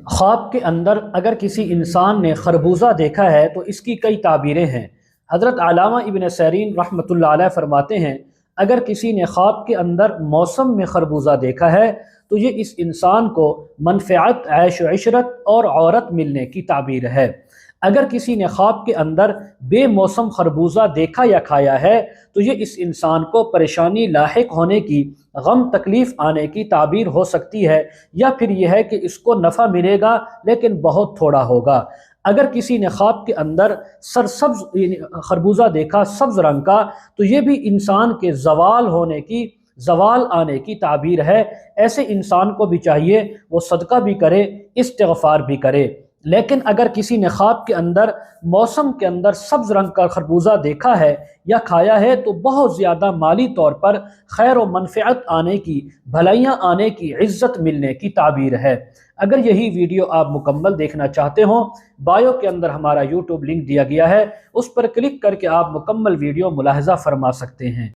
خواب کے اندر اگر کسی انسان نے خربوزہ دیکھا ہے تو اس کی کئی تعبیریں ہیں۔ حضرت علامہ ابن سیرین رحمۃ اللہ علیہ فرماتے ہیں، اگر کسی نے خواب کے اندر موسم میں خربوزہ دیکھا ہے تو یہ اس انسان کو منفعت، عیش و عشرت اور عورت ملنے کی تعبیر ہے۔ اگر کسی نے خواب کے اندر بے موسم خربوزہ دیکھا یا کھایا ہے تو یہ اس انسان کو پریشانی لاحق ہونے کی، غم تکلیف آنے کی تعبیر ہو سکتی ہے، یا پھر یہ ہے کہ اس کو نفع ملے گا لیکن بہت تھوڑا ہوگا۔ اگر کسی نے خواب کے اندر سرسبز خربوزہ دیکھا سبز رنگ کا تو یہ بھی انسان کے زوال آنے کی تعبیر ہے۔ ایسے انسان کو بھی چاہیے وہ صدقہ بھی کرے، استغفار بھی کرے۔ لیکن اگر کسی نے خواب کے اندر موسم کے اندر سبز رنگ کا خربوزہ دیکھا ہے یا کھایا ہے تو بہت زیادہ مالی طور پر خیر و منفعت آنے کی، بھلائیاں آنے کی، عزت ملنے کی تعبیر ہے۔ اگر یہی ویڈیو آپ مکمل دیکھنا چاہتے ہوں، بایو کے اندر ہمارا یوٹیوب لنک دیا گیا ہے، اس پر کلک کر کے آپ مکمل ویڈیو ملاحظہ فرما سکتے ہیں۔